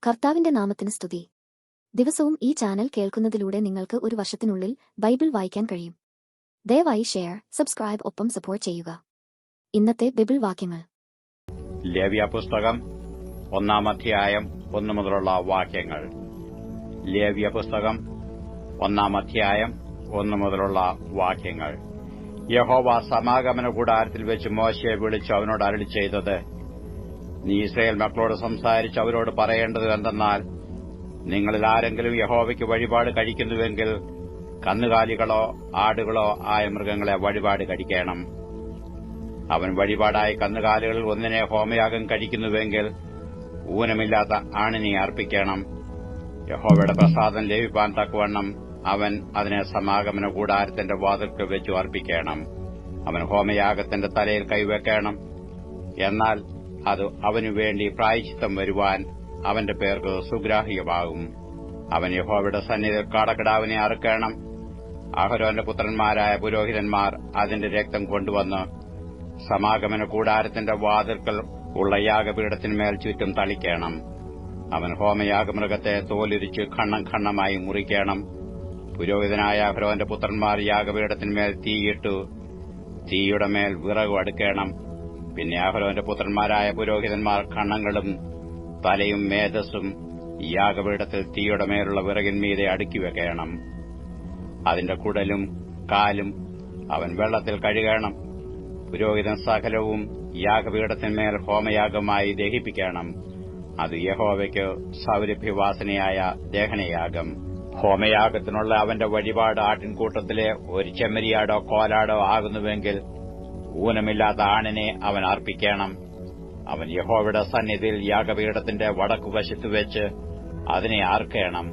കർത്താവിന്റെ നാമത്തിന് സ്തുതി. ദിവസവും ഈ ചാനൽ കേൾക്കുന്നതിലൂടെ നിങ്ങൾക്ക് ഒരു വർഷത്തിനുള്ളിൽ ബൈബിൾ വായിക്കാൻ കഴിയും. ദയവായി ഷെയർ, സബ്സ്ക്രൈബ് ഒപ്പം സപ്പോർട്ട് ചെയ്യുക. ഇന്നത്തെ ബൈബിൾ വാക്യങ്ങൾ. ലേവ്യപുസ്തകം 1-ാം അധ്യായം 1 മുതലുള്ള വാക്യങ്ങൾ. ലേവ്യപുസ്തകം 1-ാം അധ്യായം 1 മുതലുള്ള വാക്യങ്ങൾ. യഹോവ സമാഗമന കൂടാരത്തിൽ വെച്ച് മോശയെ വിളിച്ച് അവനോട് അരുളി ചെയ്തത്, നീ ഇസ്രായേൽ മക്കളോട് സംസാരിച്ച് അവരോട് പറയേണ്ടത് എന്തെന്നാൽ, നിങ്ങളിൽ ആരെങ്കിലും യഹോവയ്ക്ക് വഴിപാട് കഴിക്കുന്നുവെങ്കിൽ കന്നുകാലികളോ ആടുകളോ ആയ മൃഗങ്ങളെ വഴിപാട് കഴിക്കണം. അവൻ വഴിപാടായി കന്നുകാലികളിൽ ഒന്നിനെ ഹോമയാഗം കഴിക്കുന്നുവെങ്കിൽ ഊനമില്ലാത്ത ആണിനെ അർപ്പിക്കണം. യഹോവയുടെ പ്രസാദം ലഭിപ്പാൻ തക്കവണ്ണം അവൻ അതിനെ സമാഗമന കൂടാരത്തിന്റെ വാതിൽക്കൽ വെച്ചു അർപ്പിക്കണം. അവൻ ഹോമയാഗത്തിന്റെ തലയിൽ കൈവെക്കണം. എന്നാൽ അത് അവനുവേണ്ടി പ്രായശ്ചിത്തം വരുവാൻ അവന്റെ പേർക്ക് സുഗ്രാഹ്യമാകും. അവൻ യഹോവയുടെ സന്നിധിയിൽ കാടക്കിടാവിനെ അറുക്കണം. അഹരോന്റെ പുത്രന്മാരായ പുരോഹിതന്മാർ അതിന്റെ രക്തം കൊണ്ടുവന്ന് സമാഗമന കൂടാരത്തിന്റെ വാതിൽക്കൽ ഉള്ള യാഗപീഠത്തിന്മേൽ ചുറ്റും തളിക്കണം. അവൻ ഹോമയാഗമൃഗത്തെ തോലുരിച്ച് ഖണ്ണം ഖണ്ണമായി മുറിക്കണം. പുരോഹിതനായ അഹരോന്റെ പുത്രന്മാർ യാഗപീഠത്തിന്മേൽ തീയിട്ടു തീയുടെ മേൽ വിറകു അടുക്കണം. പിന്നെ അഹരോന്റെ പുത്രന്മാരായ പുരോഹിതന്മാർ ഖണ്ണങ്ങളും തലയും മേധസ്സും യാഗപീഠത്തിൽ തീയുടെ മേലുള്ള വിറകിന്മീതെ അടുക്കിവെക്കണം. അതിന്റെ കുടലും കാലും അവൻ വെള്ളത്തിൽ കഴുകണം. പുരോഹിതൻ സകലവും യാഗപീഠത്തിന്മേൽ ഹോമയാഗമായി ദഹിപ്പിക്കണം. അത് യഹോവയ്ക്ക് സൗരഭ്യവാസനയായ ദഹനയാഗം. ഹോമയാഗത്തിനുള്ള അവന്റെ വഴിപാട് ആട്ടിൻകൂട്ടത്തിലെ ഒരു ചെമ്മരിയാടോ കോലാടോ ആകുന്നുവെങ്കിൽ ഊനമില്ലാത്ത ആണിനെ അവൻ അർപ്പിക്കണം. അവൻ യഹോവയുടെ സന്നിധിയിൽ യാഗപീഠത്തിന്റെ വടക്കുവശത്ത് വെച്ച് അതിനെ അറുക്കണം.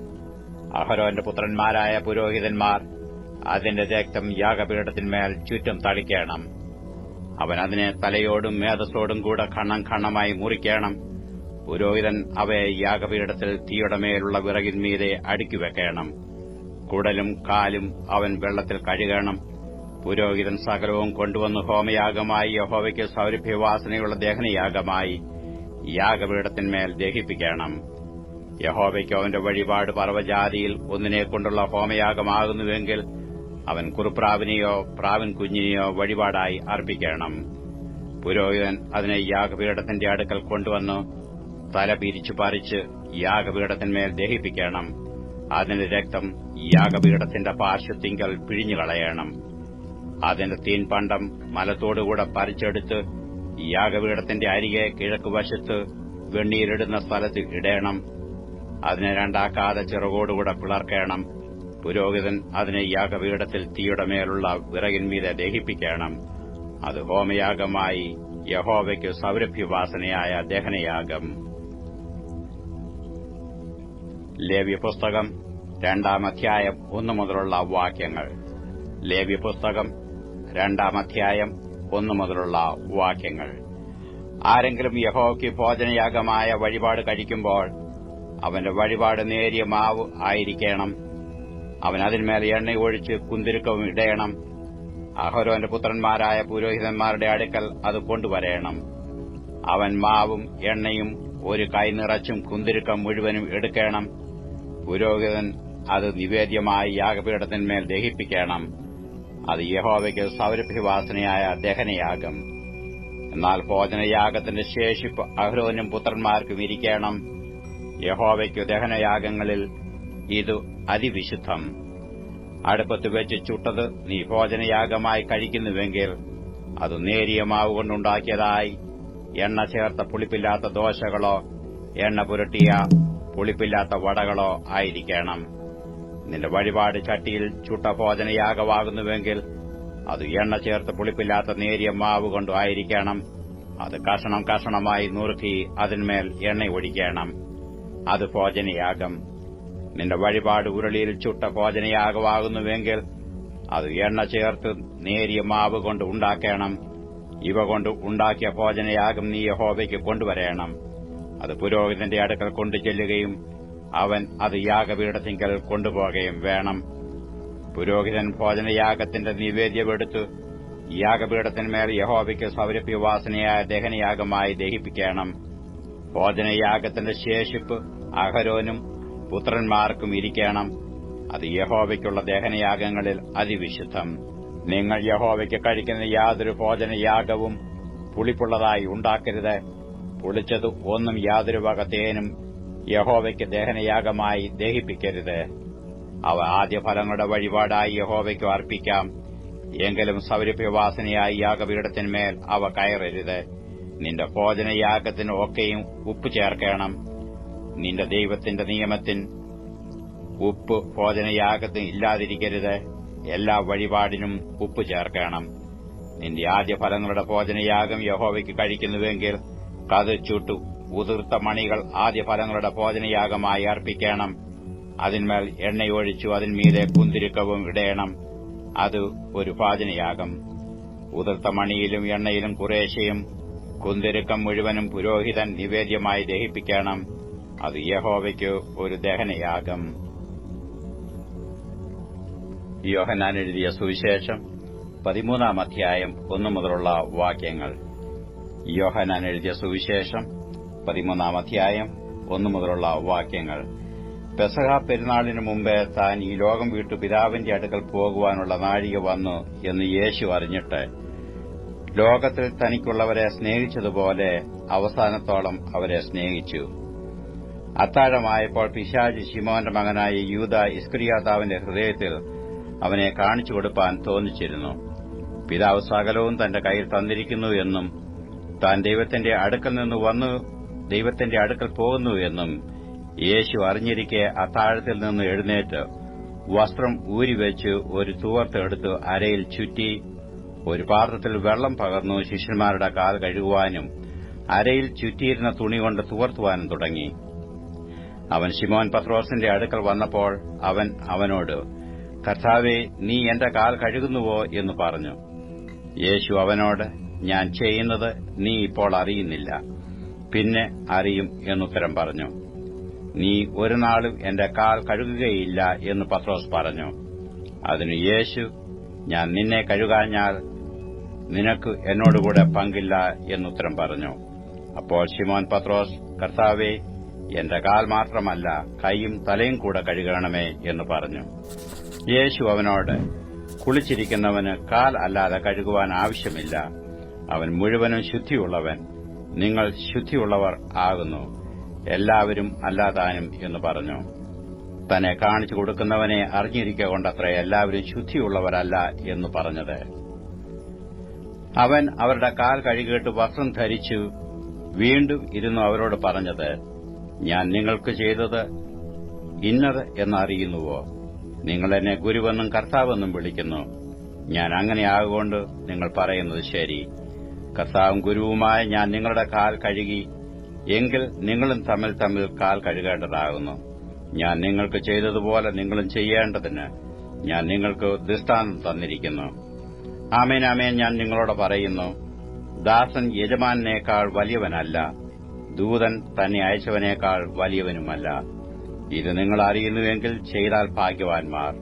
അഹരോന്റെ പുത്രന്മാരായ പുരോഹിതന്മാർ അതിന്റെ രക്തം യാഗപീഠത്തിന്മേൽ ചുറ്റും തളിക്കണം. അവൻ അതിനെ തലയോടും മേധസ്സോടും കൂടെ ഖണ്ണം ഖണ്ണമായി മുറിക്കണം. പുരോഹിതൻ അവയെ യാഗപീഠത്തിൽ തീയുടെ മേലുള്ള വിറകിന്മീതെ അടുക്കിവെക്കണം. കുടലും കാലും അവൻ വെള്ളത്തിൽ കഴുകണം. പുരോഹിതൻ സകലവും കൊണ്ടുവന്ന് ഹോമയാഗമായി യഹോവയ്ക്ക് സൗരഭ്യവാസനയുള്ള ദഹനയാഗമായി യാഗപീഠത്തിന്മേൽ ദഹിപ്പിക്കണം. യഹോവയ്ക്ക് അവന്റെ വഴിപാട് പർവ്വജാതിയിൽ ഒന്നിനെക്കൊണ്ടുള്ള ഹോമയാഗമാകുന്നുവെങ്കിൽ അവൻ കുറുപ്രാവിനെയോ പ്രാവിൻ കുഞ്ഞിനെയോ വഴിപാടായി അർപ്പിക്കണം. പുരോഹിതൻ അതിനെ യാഗപീഠത്തിന്റെ അടുക്കൽ കൊണ്ടുവന്ന് തല പിരിച്ചു പറിച്ച് യാഗപീഠത്തിന്മേൽ ദഹിപ്പിക്കണം. അതിന്റെ രക്തം യാഗപീഠത്തിന്റെ പാർശ്വത്തിങ്കൽ പിഴിഞ്ഞുകളയണം. അതിന്റെ തീൻപണ്ടം മലത്തോടുകൂടെ പറിച്ചെടുത്ത് യാഗപീഠത്തിന്റെ അരികെ കിഴക്കുവശത്ത് വെണ്ണീരിടുന്ന സ്ഥലത്ത് ഇടേണം. അതിനെ രണ്ടാക്കാതെ ചിറകോടുകൂടെ പിളർക്കണം. പുരോഹിതൻ അതിനെ യാഗപീഠത്തിൽ തീയുടെ മേലുള്ള വിറകിന്മീതെ ദഹിപ്പിക്കണം. അത് ഹോമയാഗമായി യഹോവയ്ക്ക് സൗരഭ്യവാസനയായ ദഹനയാഗം. ലേവ്യപുസ്തകം 2-ാം അധ്യായം 1 മുതലുള്ള വാക്യങ്ങൾ. ലേവ്യപുസ്തകം 2-ാം അധ്യായം 1 മുതലുള്ള വാക്യങ്ങൾ. ആരെങ്കിലും യഹോവയ്ക്ക് ഭോജനയാഗമായ വഴിപാട് കഴിക്കുമ്പോൾ അവന്റെ വഴിപാട് നേരിയ മാവ് ആയിരിക്കണം. അവൻ അതിന്മേൽ എണ്ണ ഒഴിച്ച് കുന്തിരുക്കവും ഇടയണം. അഹരോന്റെ പുത്രന്മാരായ പുരോഹിതന്മാരുടെ അടുക്കൽ അത് കൊണ്ടുവരേണം. അവൻ മാവും എണ്ണയും ഒരു കൈ നിറച്ചും കുന്തിരുക്കം മുഴുവനും എടുക്കണം. പുരോഹിതൻ അത് നിവേദ്യമായി യാഗപീഠത്തിന്മേൽ ദഹിപ്പിക്കണം. അത് യഹോവയ്ക്ക് സൗരഭ്യവാസനയായ ദഹനയാഗം. എന്നാൽ ഭോജനയാഗത്തിന്റെ ശേഷിപ്പ് അഹരോനും പുത്രന്മാർക്കും ഇരിക്കണം. യഹോവയ്ക്കു ദഹനയാഗങ്ങളിൽ ഇത് അതിവിശുദ്ധം. അടുപ്പത്ത് വെച്ച് ചുട്ടത് നീ ഭോജനയാഗമായി കഴിക്കുന്നുവെങ്കിൽ അത് നേരിയ മാവ് കൊണ്ടുണ്ടാക്കിയതായി എണ്ണ ചേർത്ത പുളിപ്പില്ലാത്ത ദോശകളോ എണ്ണ പുരട്ടിയ പുളിപ്പില്ലാത്ത വടകളോ ആയിരിക്കണം. നിന്റെ വഴിപാട് ചട്ടിയിൽ ചുട്ട ഭോജനയാഗമാകുന്നുവെങ്കിൽ അത് എണ്ണ ചേർത്ത് പുളിപ്പില്ലാത്ത നേരിയ മാവ് കൊണ്ടു ആയിരിക്കണം. അത് കഷണം കഷണമായി നുറുക്കി അതിന്മേൽ എണ്ണ ഒഴിക്കണം. അത് ഭോജനയാഗം. നിന്റെ വഴിപാട് ഉരുളിയിൽ ചുട്ട ഭോജനയാഗമാകുന്നുവെങ്കിൽ അത് എണ്ണ ചേർത്ത് നേരിയ മാവ് കൊണ്ട് ഉണ്ടാക്കണം. ഇവ കൊണ്ട് ഉണ്ടാക്കിയ ഭോജനയാഗം നീ യഹോവയ്ക്ക് കൊണ്ടുവരേണം. അത് പുരോഹിതന്റെ അടുക്കൽ കൊണ്ടുചെല്ലുകയും അവൻ അത് യാഗപീഠത്തിങ്കൽ കൊണ്ടുപോകുകയും വേണം. പുരോഹിതൻ ഭോജനയാഗത്തിന്റെ നിവേദ്യമെടുത്ത് യാഗപീഠത്തിന്മേൽ യഹോവയ്ക്ക് സൗരഭ്യവാസനയായ ദഹനയാഗമായി ദഹിപ്പിക്കണം. ഭോജനയാഗത്തിന്റെ ശേഷിപ്പ് അഹരോനും പുത്രന്മാർക്കും ഇരിക്കണം. അത് യഹോവയ്ക്കുള്ള ദഹനയാഗങ്ങളിൽ അതിവിശുദ്ധം. നിങ്ങൾ യഹോവയ്ക്ക് കഴിക്കുന്ന യാതൊരു ഭോജനയാഗവും പുളിപ്പുള്ളതായി ഉണ്ടാക്കരുത്. പുളിച്ചത് ഒന്നും യാതൊരു വക തേനും യഹോവയ്ക്ക് ദഹനയാഗമായി ദഹിപ്പിക്കരുത്. അവ ആദ്യഫലങ്ങളുടെ വഴിപാടായി യഹോവയ്ക്ക് അർപ്പിക്കാം. എങ്കിലും സൗരഭ്യവാസനയായി യാഗപീഠത്തിന്മേൽ അവ കയറരുത്. നിന്റെ ഭോജനയാഗത്തിന് ഒക്കെയും ഉപ്പ് ചേർക്കണം. നിന്റെ ദൈവത്തിന്റെ നിയമത്തിന് ഉപ്പ് ഭോജനയാഗത്തിന് ഇല്ലാതിരിക്കരുത്. എല്ലാ വഴിപാടിനും ഉപ്പ് ചേർക്കണം. നിന്റെ ആദ്യഫലങ്ങളുടെ ഭോജനയാഗം യഹോവയ്ക്ക് കഴിക്കുന്നുവെങ്കിൽ കതിർച്ചൂട്ടു ഉതിർത്ത മണികൾ ആദ്യഫലങ്ങളുടെ ഭോജനയാഗമായി അർപ്പിക്കണം. അതിന്മേൽ എണ്ണയൊഴിച്ചു അതിന്മീതെ കുന്തിരുക്കവും ഇടേണം. അത് ഒരു ഭോജനയാഗം. ഉതിർത്ത മണിയിലും എണ്ണയിലും കുറേശ്ശയും കുന്തിരുക്കം മുഴുവനും പുരോഹിതൻ നിവേദ്യമായി ദഹിപ്പിക്കണം. അത് യഹോവയ്ക്ക് ഒരു ദഹനയാഗം. യോഹന്നാൻ എഴുതിയ സുവിശേഷം 13 അധ്യായം 1 മുതലുള്ള വാക്യങ്ങൾ. യോഹന്നാൻ എഴുതിയ സുവിശേഷം 13 അധ്യായം 1 മുതലുള്ള വാക്യങ്ങൾ. പെസഹ പെരുന്നാളിനു മുമ്പേ താൻ ഈ ലോകം വിട്ടു പിതാവിന്റെ അടുക്കൽ പോകുവാനുള്ള നാഴിക വന്നു എന്ന് യേശു അറിഞ്ഞിട്ട് ലോകത്തിൽ തനിക്കുള്ളവരെ സ്നേഹിച്ചതുപോലെ അവസാനത്തോളം അവരെ സ്നേഹിച്ചു. അത്താഴമായപ്പോൾ പിശാച് ശിമോന്റെ മകനായ യൂദാ ഇസ്കറിയോത്താവിന്റെ ഹൃദയത്തിൽ അവനെ കാണിച്ചു കൊടുപ്പാൻ തോന്നിച്ചിരുന്നു. പിതാവ് സകലവും തന്റെ കയ്യിൽ തന്നിരിക്കുന്നു എന്നും താൻ ദൈവത്തിന്റെ അടുക്കൽ നിന്ന് വന്നു ദൈവത്തിന്റെ അടുക്കൽ പോകുന്നു എന്നും യേശു അറിഞ്ഞിരിക്കെ അത്താഴത്തിൽ നിന്ന് എഴുന്നേറ്റ് വസ്ത്രം ഊരിവെച്ച് ഒരു തുവർത്ത് എടുത്ത് അരയിൽ ചുറ്റി ഒരു പാത്രത്തിൽ വെള്ളം പകർന്നു ശിഷ്യന്മാരുടെ കാൽ കഴുകുവാനും അരയിൽ ചുറ്റിയിരുന്ന തുണികൊണ്ട് തുവർത്തുവാനും തുടങ്ങി. അവൻ ശിമോൻ പത്രോസിന്റെ അടുക്കൽ വന്നപ്പോൾ അവൻ അവനോട്, കർത്താവേ, നീ എന്റെ കാൽ കഴുകുന്നുവോ എന്ന് പറഞ്ഞു. യേശു അവനോട്, ഞാൻ ചെയ്യുന്നത് നീ ഇപ്പോൾ അറിയുന്നില്ല, പിന്നെ അറിയും എന്നുത്തരം പറഞ്ഞു. നീ ഒരു നാളും എന്റെ കാൽ കഴുകുകയില്ല എന്ന് പത്രോസ് പറഞ്ഞു. അതിന് യേശു, ഞാൻ നിന്നെ കഴുകാഞ്ഞാൽ നിനക്ക് എന്നോടുകൂടെ പങ്കില്ല എന്നുത്തരം പറഞ്ഞു. അപ്പോൾ ശിമോൻ പത്രോസ്, കർത്താവേ, എന്റെ കാൽ മാത്രമല്ല കൈയും തലയും കൂടെ കഴുകണമേ എന്ന് പറഞ്ഞു. യേശു അവനോട്, കുളിച്ചിരിക്കുന്നവന് കാൽ അല്ലാതെ കഴുകുവാൻ ആവശ്യമില്ല, അവൻ മുഴുവനും ശുദ്ധിയുള്ളവൻ. നിങ്ങൾ ശുദ്ധിയുള്ളവർ ആകുന്നു, എല്ലാവരും അല്ലാതാനും എന്ന് പറഞ്ഞു. തന്നെ കാണിച്ചു കൊടുക്കുന്നവനെ അറിഞ്ഞിരിക്കൊണ്ടത്രേ എല്ലാവരും ശുദ്ധിയുള്ളവരല്ല എന്ന് പറഞ്ഞത്. അവൻ അവരുടെ കാൽ കഴുകിയിട്ട് വസ്ത്രം ധരിച്ചു വീണ്ടും ഇരുന്നു അവരോട് പറഞ്ഞത്, ഞാൻ നിങ്ങൾക്ക് ചെയ്തത് ഇന്നത് എന്നറിയുന്നുവോ? നിങ്ങൾ എന്നെ ഗുരുവെന്നും കർത്താവെന്നും വിളിക്കുന്നു. ഞാൻ അങ്ങനെയാകൊണ്ട് നിങ്ങൾ പറയുന്നത് ശരി. കർത്താവും ഗുരുവുമായ ഞാൻ നിങ്ങളുടെ കാൽ കഴുകി, എങ്കിൽ നിങ്ങളും തമ്മിൽ തമ്മിൽ കാൽ കഴുകേണ്ടതാകുന്നു. ഞാൻ നിങ്ങൾക്ക് ചെയ്തതുപോലെ നിങ്ങളും ചെയ്യേണ്ടതിന് ഞാൻ നിങ്ങൾക്ക് ദൃഷ്ടാന്തം തന്നിരിക്കുന്നു. ആമേൻ ആമേൻ ഞാൻ നിങ്ങളോട് പറയുന്നു, ദാസൻ യജമാനേക്കാൾ വലിയവനല്ല, ദൂതൻ തന്നെ അയച്ചവനേക്കാൾ വലിയവനുമല്ല. ഇത് നിങ്ങൾ അറിയുന്നുവെങ്കിൽ ചെയ്താൽ ഭാഗ്യവാന്മാർ.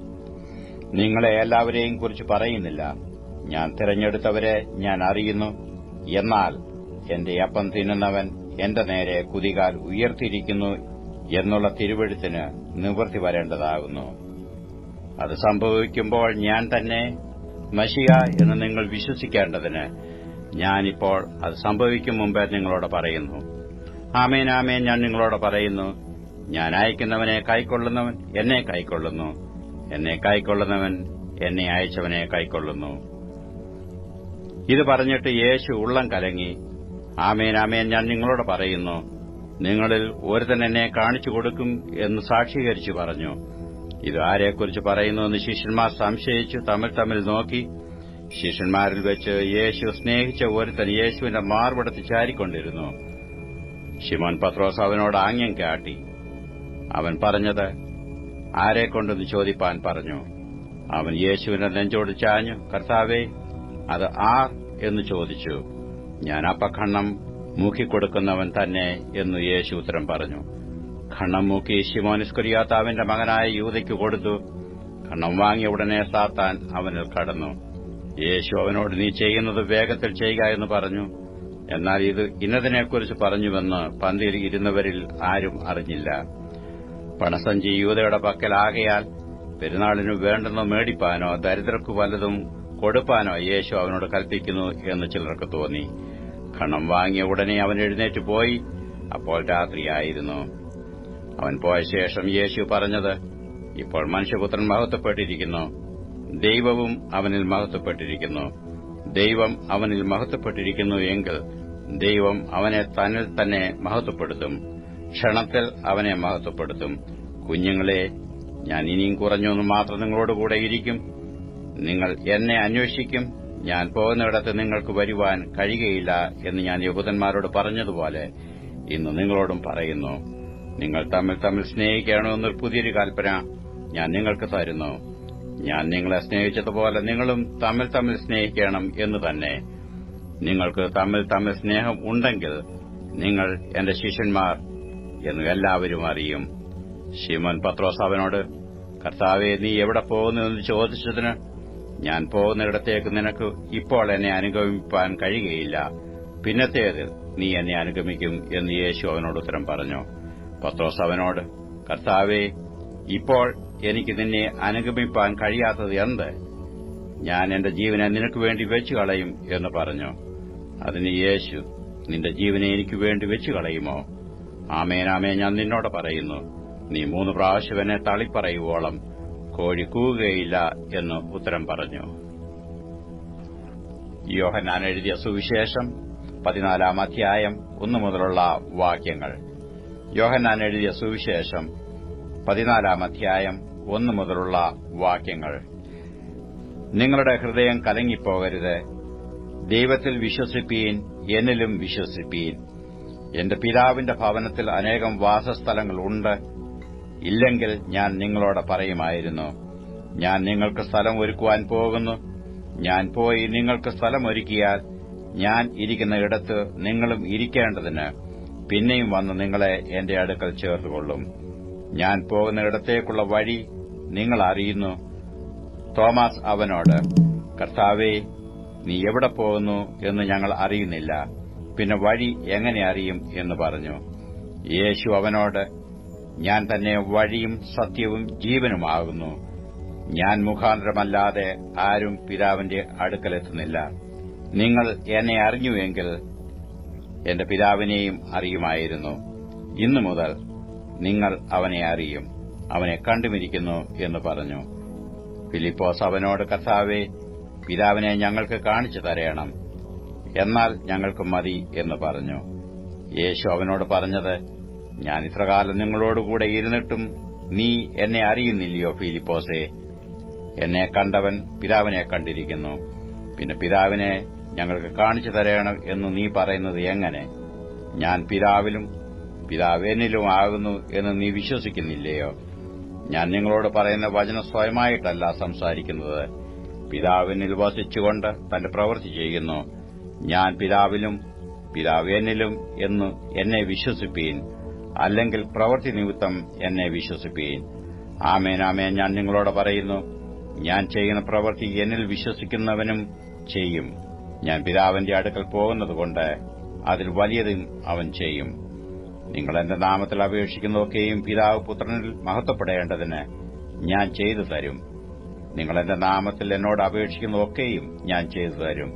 നിങ്ങളെ എല്ലാവരെയും കുറിച്ച് പറയുന്നില്ല. ഞാൻ തിരഞ്ഞെടുത്തവരെ ഞാൻ അറിയുന്നു. എന്നാൽ എന്റെ അപ്പം തിന്നുന്നവൻ എന്റെ നേരെ കുതികാൽ ഉയർത്തിയിരിക്കുന്നു എന്നുള്ള തിരുവെഴുത്തിന് നിവൃത്തി വരേണ്ടതാകുന്നു. അത് സംഭവിക്കുമ്പോൾ ഞാൻ തന്നെ മശിഹ എന്ന് നിങ്ങൾ വിശ്വസിക്കേണ്ടതിന് ഞാനിപ്പോൾ അത് സംഭവിക്കും മുമ്പേ നിങ്ങളോട് പറയുന്നു. ആമേൻ ആമേൻ ഞാൻ നിങ്ങളോട് പറയുന്നു, ഞാൻ അയക്കുന്നവനെ കൈക്കൊള്ളുന്നവൻ എന്നെ കൈക്കൊള്ളുന്നു, എന്നെ കൈക്കൊള്ളുന്നവൻ എന്നെ അയച്ചവനെ കൈക്കൊള്ളുന്നു. ഇത് പറഞ്ഞിട്ട് യേശു ഉള്ളം കലങ്ങി, ആമേൻ ആമേൻ ഞാൻ നിങ്ങളോട് പറയുന്നു, നിങ്ങളിൽ ഒരുത്തൻ എന്നെ കാണിച്ചു കൊടുക്കും എന്ന് സാക്ഷീകരിച്ചു പറഞ്ഞു. ഇത് ആരെക്കുറിച്ച് പറയുന്നുവെന്ന് ശിഷ്യന്മാർ സംശയിച്ചു തമ്മിൽ തമ്മിൽ നോക്കി. ശിഷ്യന്മാരിൽ വെച്ച് യേശു സ്നേഹിച്ച ഒരുത്തൻ യേശുവിന്റെ മാർവിടത്ത് ചാരിക്കൊണ്ടിരുന്നു. ശിമോൻ പത്രോസ് അവനോട് ആംഗ്യം കാട്ടി. അവൻ പറഞ്ഞത് ആരെക്കൊണ്ടെന്ന് ചോദിപ്പാൻ പറഞ്ഞു. അവൻ യേശുവിന്റെ നെഞ്ചോട് ചാഞ്ഞു, കർത്താവേ, അത് ആർ എന്ന് ചോദിച്ചു. ഞാൻ അപ്പഖണ്ണം മൂക്കിക്കൊടുക്കുന്നവൻ തന്നെ എന്ന് യേശു ഉത്തരം പറഞ്ഞു. ഖണ്ണം മൂക്കി ശിമോൻ ഇസ്കറിയോത്താവിന്റെ മകനായ യൂദയ്ക്ക് കൊടുത്തു. ഖണ്ണം വാങ്ങിയ ഉടനെ സാത്താൻ അവനിൽ കടന്നു. യേശു അവനോട്, നീ ചെയ്യുന്നത് വേഗത്തിൽ ചെയ്യുക എന്ന് പറഞ്ഞു. എന്നാൽ ഇത് ഇന്നതിനെക്കുറിച്ച് പറഞ്ഞുവെന്ന് പന്തിയിൽ ഇരുന്നവരിൽ ആരും അറിഞ്ഞില്ല. പണസഞ്ചി യൂദയുടെ പക്കലാകയാൽ പെരുന്നാളിനു വേണ്ടെന്ന് മേടിപ്പാനോ ദരിദ്രർക്കു വല്ലതും കൊടുപ്പാനോ യേശു അവനോട് കൽപ്പിക്കുന്നു എന്ന് ചിലർക്ക് തോന്നി. ഖണം വാങ്ങിയ ഉടനെ അവൻ എഴുന്നേറ്റ് പോയി. അപ്പോൾ രാത്രിയായിരുന്നു. അവൻ പോയ ശേഷം യേശു പറഞ്ഞത്, ഇപ്പോൾ മനുഷ്യപുത്രൻ മഹത്വപ്പെട്ടിരിക്കുന്നു, ദൈവവും അവനിൽ മഹത്വപ്പെട്ടിരിക്കുന്നു. ദൈവം അവനിൽ മഹത്വപ്പെട്ടിരിക്കുന്നു എങ്കിൽ ദൈവം അവനെ തന്നിൽ തന്നെ മഹത്വപ്പെടുത്തും. ക്ഷണത്തിൽ അവനെ മഹത്വപ്പെടുത്തും. കുഞ്ഞുങ്ങളെ, ഞാൻ ഇനിയും കുറഞ്ഞൊന്നു മാത്രം നിങ്ങളോടുകൂടെ ഇരിക്കും. നിങ്ങൾ എന്നെ അന്വേഷിക്കും. ഞാൻ പോകുന്നിടത്ത് നിങ്ങൾക്ക് വരുവാൻ കഴിയുകയില്ല എന്ന് ഞാൻ യഹൂദന്മാരോട് പറഞ്ഞതുപോലെ ഇന്ന് നിങ്ങളോടും പറയുന്നു. നിങ്ങൾ തമ്മിൽ തമ്മിൽ സ്നേഹിക്കണമെന്നൊരു പുതിയൊരു കൽപ്പന ഞാൻ നിങ്ങൾക്ക് തരുന്നു. ഞാൻ നിങ്ങളെ സ്നേഹിച്ചതുപോലെ നിങ്ങളും തമ്മിൽ തമ്മിൽ സ്നേഹിക്കണം എന്ന് തന്നെ. നിങ്ങൾക്ക് തമ്മിൽ തമ്മിൽ സ്നേഹം ഉണ്ടെങ്കിൽ നിങ്ങൾ എന്റെ ശിഷ്യന്മാർ എന്ന് എല്ലാവരും അറിയും. ശിമോൻ പത്രോസ് അവനോട്, കർത്താവേ, നീ എവിടെ പോകുന്നു എന്ന് ചോദിച്ചതിന്, ഞാൻ പോകുന്നിടത്തേക്ക് നിനക്ക് ഇപ്പോൾ എന്നെ അനുഗമിപ്പാൻ കഴിയുകയില്ല, പിന്നത്തേതിൽ നീ എന്നെ അനുഗമിക്കും എന്ന് യേശു അവനോട് ഉത്തരം പറഞ്ഞു. പത്രോസ് അവനോട്, കർത്താവേ, ഇപ്പോൾ എനിക്ക് നിന്നെ അനുഗമിപ്പാൻ കഴിയാത്തത് എന്ത്? ഞാൻ എന്റെ ജീവനെ നിനക്ക് വേണ്ടി വെച്ചുകളയും എന്ന് പറഞ്ഞു. അതിന് യേശു, നിന്റെ ജീവനെ എനിക്ക് വേണ്ടി വെച്ചുകളയുമോ? ആമേൻ, ആമേൻ, ഞാൻ നിന്നോട് പറയുന്നു, നീ 3 പ്രാവശ്യം എന്നെ തള്ളിപ്പറയുവോളം കോഴി കൂകുകയില്ല എന്ന് ഉത്തരം പറഞ്ഞു. യോഹന്നാൻ എഴുതിയ സുവിശേഷം 14-ാം അധ്യായം 1 മുതലുള്ള വാക്യങ്ങൾ. യോഹന്നാൻ എഴുതിയ സുവിശേഷം 14-ാം അധ്യായം 1 മുതലുള്ള വാക്യങ്ങൾ. നിങ്ങളുടെ ഹൃദയം കലങ്ങിപ്പോകരുത്. ദൈവത്തിൽ വിശ്വസിപ്പീൻ, എന്നിലും വിശ്വസിപ്പീൻ. എന്റെ പിതാവിന്റെ ഭവനത്തിൽ അനേകം വാസസ്ഥലങ്ങളുണ്ട്. ഇല്ലെങ്കിൽ ഞാൻ നിങ്ങളോട് പറയുമായിരുന്നു. ഞാൻ നിങ്ങൾക്ക് സ്ഥലം ഒരുക്കുവാൻ പോകുന്നു. ഞാൻ പോയി നിങ്ങൾക്ക് സ്ഥലമൊരുക്കിയാൽ ഞാൻ ഇരിക്കുന്ന ഇടത്ത് നിങ്ങളും ഇരിക്കേണ്ടതിന് പിന്നെയും വന്ന് നിങ്ങളെ എന്റെ അടുക്കൽ ചേർത്തുകൊള്ളും. ഞാൻ പോകുന്ന ഇടത്തേക്കുള്ള വഴി നിങ്ങൾ അറിയുന്നു. തോമസ് അവനോട്, കർത്താവേ, നീ എവിടെ പോകുന്നു എന്ന് ഞങ്ങൾ അറിയുന്നില്ല, പിന്നെ വഴി എങ്ങനെ അറിയും എന്ന് പറഞ്ഞു. യേശു അവനോട്, ഞാൻ തന്നെ വഴിയും സത്യവും ജീവനുമാകുന്നു. ഞാൻ മുഖാന്തരമല്ലാതെ ആരും പിതാവിന്റെ അടുക്കലെത്തുന്നില്ല. നിങ്ങൾ എന്നെ അറിഞ്ഞുവെങ്കിൽ എന്റെ പിതാവിനെയും അറിയുമായിരുന്നു. ഇന്നു മുതൽ നിങ്ങൾ അവനെ അറിയും, അവനെ കണ്ടുമിരിക്കുന്നു എന്ന് പറഞ്ഞു. ഫിലിപ്പോസ് അവനോട്, കർത്താവേ, പിതാവിനെ ഞങ്ങൾക്ക് കാണിച്ചു തരയണം, എന്നാൽ ഞങ്ങൾക്ക് മതി എന്ന് പറഞ്ഞു. യേശു അവനോട് പറഞ്ഞത്, ഞാൻ ഇത്രകാലം നിങ്ങളോടുകൂടെ ഇരുന്നിട്ടും നീ എന്നെ അറിയുന്നില്ലയോ ഫിലിപ്പോസേ? എന്നെ കണ്ടവൻ പിതാവിനെ കണ്ടിരിക്കുന്നു. പിന്നെ പിതാവിനെ ഞങ്ങൾക്ക് കാണിച്ചു തരയണം എന്ന് നീ പറയുന്നത് എങ്ങനെ? ഞാൻ പിതാവിലും പിതാവ് എന്നിലും ആകുന്നു എന്ന് നീ വിശ്വസിക്കുന്നില്ലയോ? ഞാൻ നിങ്ങളോട് പറയുന്ന വചനം സ്വയമായിട്ടല്ല സംസാരിക്കുന്നത്. പിതാവിനിൽ വസിച്ചുകൊണ്ട് തന്റെ പ്രവൃത്തി ചെയ്യുന്നു. ഞാൻ പിതാവിലും പിതാവ് എന്നിലും എന്ന് എന്നെ വിശ്വസിപ്പീൻ, അല്ലെങ്കിൽ പ്രവൃത്തി നിമിത്തം എന്നെ വിശ്വസിപ്പീൻ. ആമേൻ, ആമേൻ, ഞാൻ നിങ്ങളോട് പറയുന്നു, ഞാൻ ചെയ്യുന്ന പ്രവൃത്തി എന്നിൽ വിശ്വസിക്കുന്നവനും ചെയ്യും. ഞാൻ പിതാവിന്റെ അടുക്കൽ പോകുന്നതുകൊണ്ട് അതിൽ വലിയതും അവൻ ചെയ്യും. നിങ്ങൾ എന്റെ നാമത്തിൽ അപേക്ഷിക്കുന്നതൊക്കെയും പിതാവ് പുത്രനിൽ മഹത്വപ്പെടേണ്ടതിന് ഞാൻ ചെയ്തു തരും. നിങ്ങൾ എന്റെ നാമത്തിൽ എന്നോട് അപേക്ഷിക്കുന്നതൊക്കെയും ഞാൻ ചെയ്തു തരും.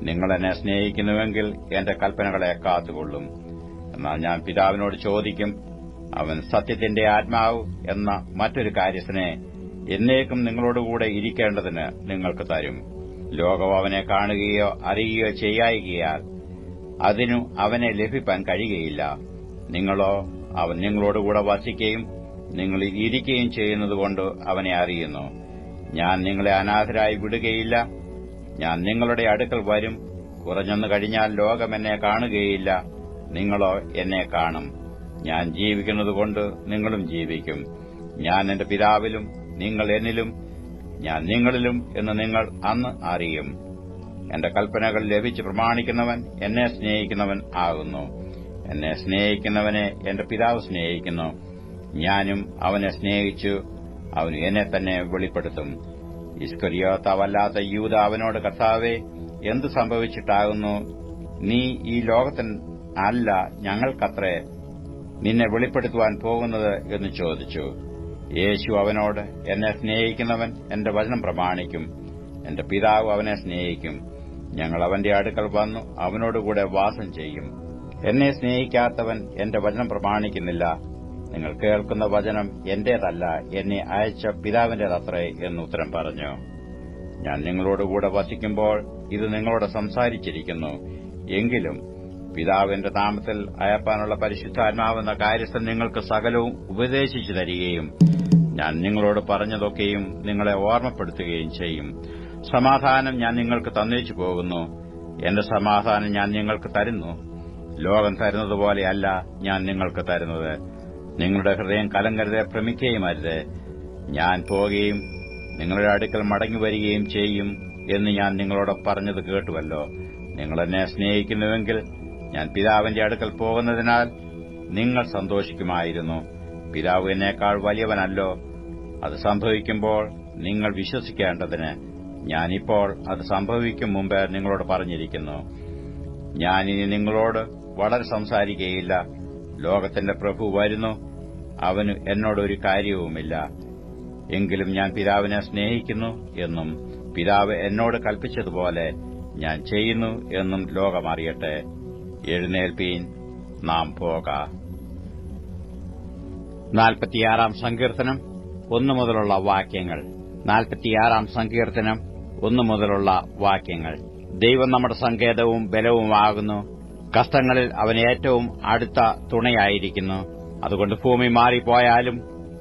നിങ്ങൾ എന്നെ സ്നേഹിക്കുന്നുവെങ്കിൽ എന്റെ കൽപ്പനകളെ കാത്തുകൊള്ളും. എന്നാൽ ഞാൻ പിതാവിനോട് ചോദിക്കും, അവൻ സത്യത്തിന്റെ ആത്മാവ് എന്ന മറ്റൊരു കാര്യസ്ഥനെ എന്നേക്കും നിങ്ങളോടുകൂടെ ഇരിക്കേണ്ടതിന് നിങ്ങൾക്ക് തരും. ലോകം അവനെ കാണുകയോ അറിയുകയോ ചെയ്യായികയാൽ അതിനു അവനെ ലഭിപ്പാൻ കഴിയുകയില്ല. നിങ്ങളോ അവൻ നിങ്ങളോടുകൂടെ വസിക്കുകയും നിങ്ങളിൽ ഇരിക്കുകയും ചെയ്യുന്നതുകൊണ്ട് അവനെ അറിയുന്നു. ഞാൻ നിങ്ങളെ അനാഥരായി വിടുകയില്ല. ഞാൻ നിങ്ങളുടെ അടുക്കൽ വരും. കുറഞ്ഞൊന്നു കഴിഞ്ഞാൽ ലോകം എന്നെ കാണുകയില്ല, നിങ്ങളോ എന്നെ കാണും. ഞാൻ ജീവിക്കുന്നതുകൊണ്ട് നിങ്ങളും ജീവിക്കും. ഞാൻ എന്റെ പിതാവിലും നിങ്ങൾ എന്നിലും ഞാൻ നിങ്ങളിലും എന്ന് നിങ്ങൾ അന്ന് അറിയും. എന്റെ കൽപ്പനകൾ ലഭിച്ച് പ്രമാണിക്കുന്നവൻ എന്നെ സ്നേഹിക്കുന്നവൻ ആകുന്നു. എന്നെ സ്നേഹിക്കുന്നവനെ എന്റെ പിതാവ് സ്നേഹിക്കുന്നു. ഞാനും അവനെ സ്നേഹിച്ചു അവന് എന്നെ തന്നെ വെളിപ്പെടുത്തും. ഇസ്കരിയോത്താവല്ലാത്ത യൂദ അവനോട്, കർത്താവേ, എന്തു സംഭവിച്ചിട്ടാകുന്നു നീ ഈ ലോകത്തിന് അല്ല, ഞങ്ങൾക്കത്രേ നിന്നെ വെളിപ്പെടുത്തുവാൻ പോകുന്നത് എന്ന് ചോദിച്ചു. യേശു അവനോട്, എന്നെ സ്നേഹിക്കുന്നവൻ എന്റെ വചനം പ്രമാണിക്കും. എന്റെ പിതാവ് അവനെ സ്നേഹിക്കും. ഞങ്ങൾ അവന്റെ അടുക്കൽ വന്നു അവനോടുകൂടെ വാസം ചെയ്യും. എന്നെ സ്നേഹിക്കാത്തവൻ എന്റെ വചനം പ്രമാണിക്കുന്നില്ല. നിങ്ങൾ കേൾക്കുന്ന വചനം എന്റേതല്ല, എന്നെ അയച്ച പിതാവിന്റേതത്രേ എന്ന് ഉത്തരം പറഞ്ഞു. ഞാൻ നിങ്ങളോടുകൂടെ വസിക്കുമ്പോൾ ഇത് നിങ്ങളോട് സംസാരിച്ചിരിക്കുന്നു. എങ്കിലും പിതാവിന്റെ നാമത്തിൽ അയപ്പാനുള്ള പരിശുദ്ധാത്മാവെന്ന കാര്യസ്ഥൻ നിങ്ങൾക്ക് സകലവും ഉപദേശിച്ചു തരികയും ഞാൻ നിങ്ങളോട് പറഞ്ഞതൊക്കെയും നിങ്ങളെ ഓർമ്മപ്പെടുത്തുകയും ചെയ്യും. സമാധാനം ഞാൻ നിങ്ങൾക്ക് തന്നേച്ചു പോകുന്നു. എന്റെ സമാധാനം ഞാൻ നിങ്ങൾക്ക് തരുന്നു. ലോകം തരുന്നതുപോലെയല്ല ഞാൻ നിങ്ങൾക്ക് തരുന്നത്. നിങ്ങളുടെ ഹൃദയം കലങ്കരുതേ, ഭ്രമിക്കുകയും അരുത്. ഞാൻ പോകുകയും നിങ്ങളുടെ അടുക്കൽ മടങ്ങിവരികയും ചെയ്യും എന്ന് ഞാൻ നിങ്ങളോട് പറഞ്ഞത് കേട്ടുവല്ലോ. നിങ്ങൾ എന്നെ സ്നേഹിക്കുന്നുവെങ്കിൽ ഞാൻ പിതാവിന്റെ അടുക്കൽ പോകുന്നതിനാൽ നിങ്ങൾ സന്തോഷിക്കുമായിരുന്നു. പിതാവ് എന്നേക്കാൾ വലിയവനല്ലോ. അത് സംഭവിക്കുമ്പോൾ നിങ്ങൾ വിശ്വസിക്കേണ്ടതിന് ഞാനിപ്പോൾ അത് സംഭവിക്കും മുമ്പേ നിങ്ങളോട് പറഞ്ഞിരിക്കുന്നു. ഞാനിനി നിങ്ങളോട് വളരെ സംസാരിക്കുകയില്ല. ലോകത്തിന്റെ പ്രഭു വരുന്നു, അവന് എന്നോടൊരു കാര്യവുമില്ല. എങ്കിലും ഞാൻ പിതാവിനെ സ്നേഹിക്കുന്നു എന്നും പിതാവ് എന്നോട് കൽപ്പിച്ചതുപോലെ ഞാൻ ചെയ്യുന്നു എന്നും ലോകം അറിയട്ടെ. എഴുന്നേൽപ്പീൻ, നാം പോകാം. 46 സങ്കീർത്തനം 1 മുതലുള്ള വാക്യങ്ങൾ. 46 സങ്കീർത്തനം 1 മുതലുള്ള വാക്യങ്ങൾ. ദൈവം നമ്മുടെ സങ്കേതവും ബലവുമാകുന്നു. കഷ്ടങ്ങളിൽ അവൻ ഏറ്റവും അടുത്ത തുണയായിരിക്കുന്നു. അതുകൊണ്ട് ഭൂമി മാറിപ്പോയാലും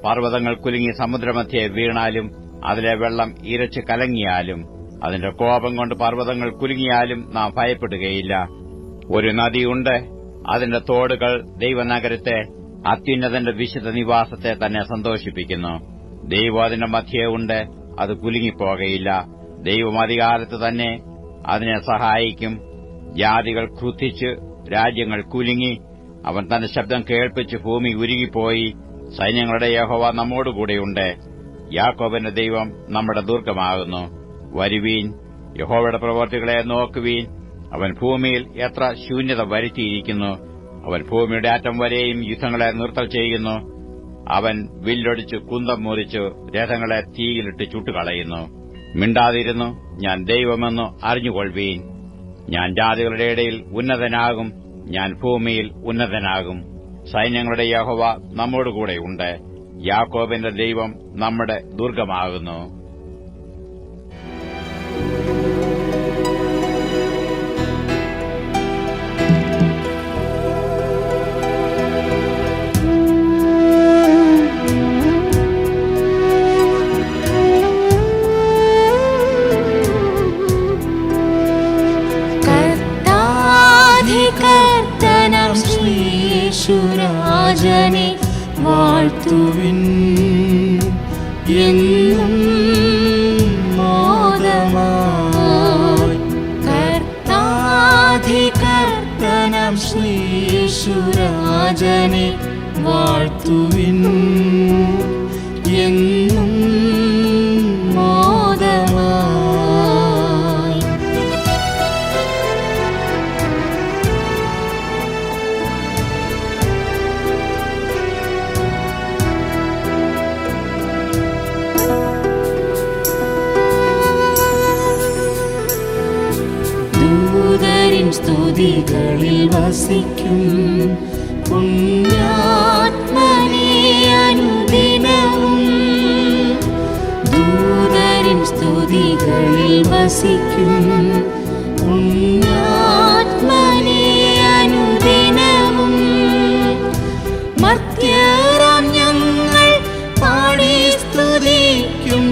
പർവ്വതങ്ങൾ കുലുങ്ങി സമുദ്രമധ്യേ വീണാലും അതിലെ വെള്ളം ഇരച്ചു കലങ്ങിയാലും അതിന്റെ കോപം കൊണ്ട് പർവ്വതങ്ങൾ കുലുങ്ങിയാലും നാം ഭയപ്പെടുകയില്ല. ഒരു നദിയുണ്ട്, അതിന്റെ തോടുകൾ ദൈവനഗരത്തെ, അത്യുന്നതന്റെ വിശുദ്ധ നിവാസത്തെ തന്നെ സന്തോഷിപ്പിക്കുന്നു. ദൈവം അതിന്റെ മധ്യേ ഉണ്ട്, അത് കുലുങ്ങിപ്പോകയില്ല. ദൈവം അധികാലത്ത് തന്നെ അതിനെ സഹായിക്കും. ജാതികൾ ക്രുദ്ധിച്ച് രാജ്യങ്ങൾ കുലുങ്ങി. അവൻ തന്റെ ശബ്ദം കേൾപ്പിച്ച് ഭൂമി ഉരുകിപ്പോയി. സൈന്യങ്ങളുടെ യഹോവ നമ്മോടുകൂടെയുണ്ട്. യാക്കോബിന്റെ ദൈവം നമ്മുടെ ദുർഗമാകുന്നു. വരുവീൻ, യഹോവയുടെ പ്രവൃത്തികളെ നോക്കുവീൻ. അവൻ ഭൂമിയിൽ എത്ര ശൂന്യത വരുത്തിയിരിക്കുന്നു. അവൻ ഭൂമിയുടെ അറ്റം വരെയും യുദ്ധങ്ങളെ നിർത്തൽ ചെയ്യുന്നു. അവൻ വില്ലൊടിച്ച് കുന്തം മുറിച്ച് രഥങ്ങളെ തീയിലിട്ട് ചുട്ടുകളയുന്നു. മിണ്ടാതിരുന്നു, ഞാൻ ദൈവമെന്ന് അറിഞ്ഞുകൊള്ളുവീൻ. ഞാൻ ജാതികളുടെ ഇടയിൽ ഉന്നതനാകും, ഞാൻ ഭൂമിയിൽ ഉന്നതനാകും. സൈന്യങ്ങളുടെ യഹോവ നമ്മോടുകൂടെയുണ്ട്. യാക്കോബിന്റെ ദൈവം നമ്മുടെ ദുർഗമാകുന്നു. രാജനെ വാഴ്ത്തുവിൻ, എന്നും മോദമായി. കർത്താധികർത്തനം ശ്രീയേശുരാജനെ വാഴ്ത്തുവിൻ, എന്നും മോദമായി. സ്തുതികളിൽ വസിക്കും പുണ്യാത്മനെ അനുദിനവും. ദൂതരിൻ സ്തുതികളിൽ വസിക്കും പുണ്യാത്മനെ അനുദിനവും. മർത്യരാം ഞങ്ങൾ പാടി സ്തുതിക്കും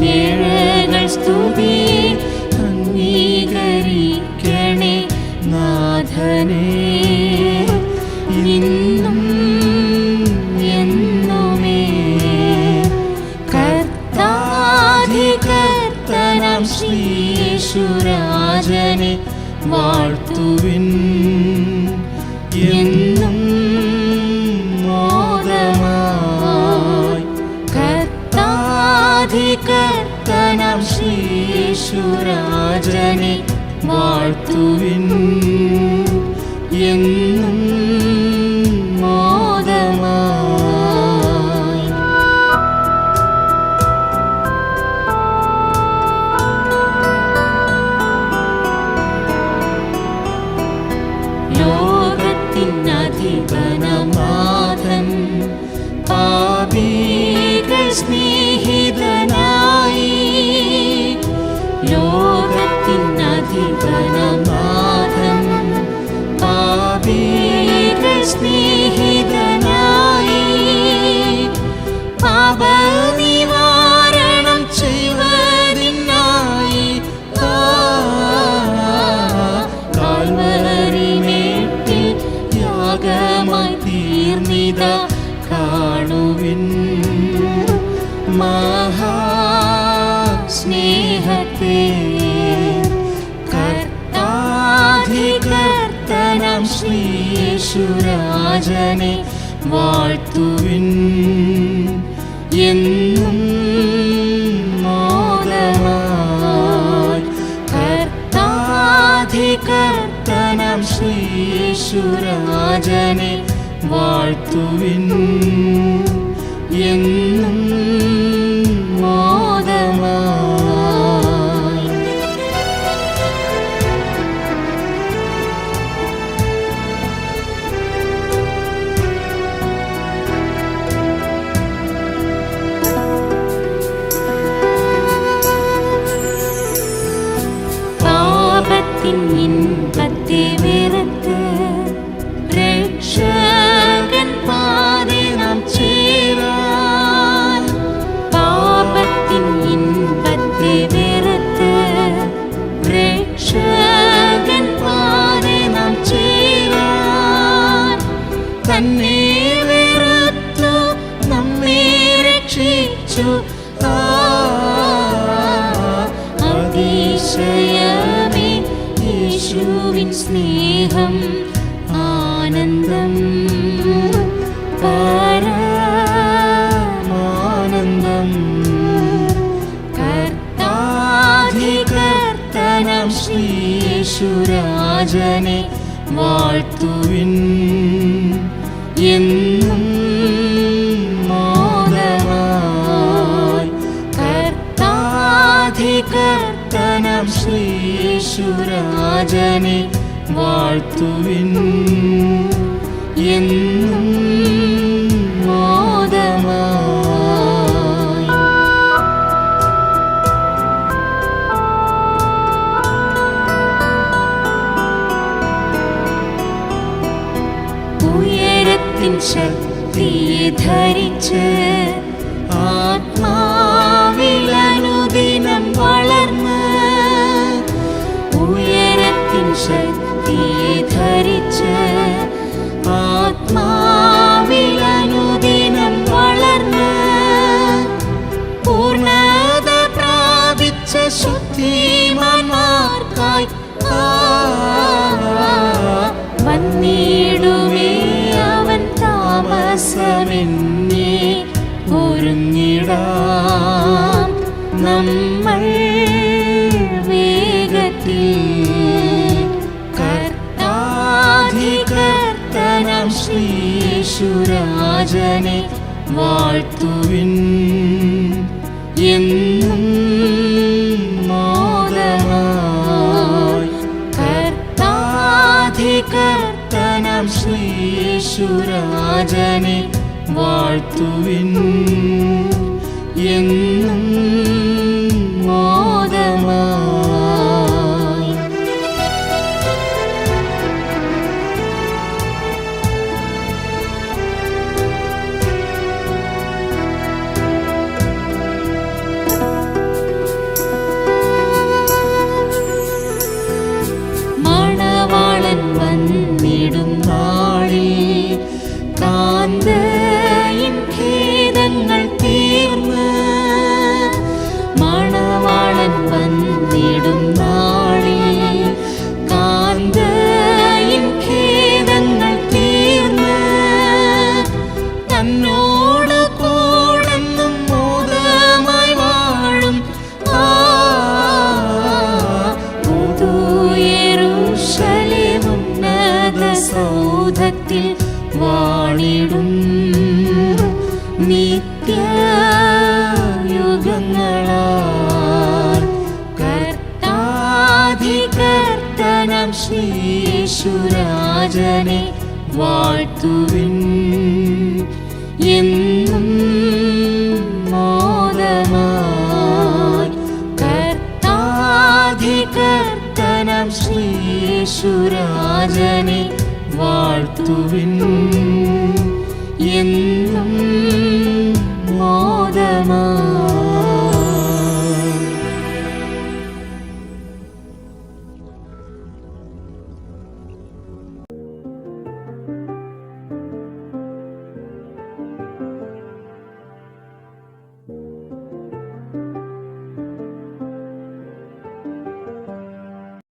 നേഴകൾ സ്തുതി അംഗീകരിക്കണേ നാഥനേ, ഇന്നും എന്നുമേ. കർത്താധികർത്തനം ലോകത്തിനധിപനനാഥൻ പാപികൾ സ്നേഹിതനായി. ലോകത്തിനധിപനനാഥൻ പാപികൾ സ്നേഹിതനായി. പാപനിവാരണം ചെയ്യുവതിനായി കാൽവരിമേട്ടിൽ യാഗമായി തീർന്നിതാ കാണുവിൻ മഹാസ്നേഹത്തെ. കർത്താധികർത്തനം ശ്രീയേശുരാജനെ വാഴ്ത്തുവിൻ എന്നും മോദമായി. കർത്താധികർത്തനം ശ്രീയേശുരാജനെ വാഴ്ത്തുവിൻ എന്നും മോദമായി. പാപത്തിൻ ഇൻപത്തെ വെറുത്ത് രക്ഷകൻ പാതെ നാം ചേരാൻ. പാപത്തിൻ ഇൻപത്തെ വെറുത്ത് രക്ഷകൻ പാതെ നാം ചേരാൻ. തന്നെ വെറുത്തു നമ്മെ രക്ഷിച്ചു അതിശയമേ യേശുവിൻ സ്നേഹം ആനന്ദം പരമാനന്ദം. കർത്താധികർത്തനം ശ്രീയേശുരാജനെ വാഴ്ത്തുവിൻ എന്നും മോദമായി. കർത്താധികർത്തനം ശ്രീയേശുരാജനെ വാഴ്ത്തുവിൻ എന്നും മോദമായി. ഉയരത്തിൻ ശക്തിയെ ധരിച്ച് ആത്മാവിലനുദിനം വളർന്ന്. ഉയരത്തിൻ ശക്തിയെ ധരിച്ച് ആത്മാവിലനുദിനം വളർന്ന്. പൂർണ്ണത പ്രാപിച്ച ശുദ്ധിമാന്മാർക്കായി വന്നിടുമേ അവൻ താമസമെന്നേ. ഒരുങ്ങിടാം നമ്മൾ വേഗത്തിൽ. കർത്താധികർത്തനം ശ്രീയേശുരാജനെ വാഴ്ത്തുവിൻ എന്നും മോദമായി. കർത്താധികർത്തനം ശ്രീയേശുരാജനെ വാഴ്ത്തുവിൻ എന്നും മോദമായി. മണവാളൻ വന്നിടും നാളിൽ കാന്തയിൻ ഖേദങ്ങൾ തീർന്ന്. മണവാളൻ വന്നിടും നാളിൽ കാന്തയിൻ ഖേദങ്ങൾ തീർന്ന്. തന്നോട് കൂടെന്നും മോദമായി വാഴും പുതുയെരൂശലേം ഉന്നത സൗധത്തിൽ വാണിടും നിത്യയുഗങ്ങളാൽ. കർത്താധികർത്തനം ശ്രീയേശുരാജനെ വാഴ്ത്തുവിൻ. എന്നും മോദമായി കർത്താധികർത്തനം ശ്രീയേശുരാജനെ വാഴ്ത്തുവിൻ. എന്നും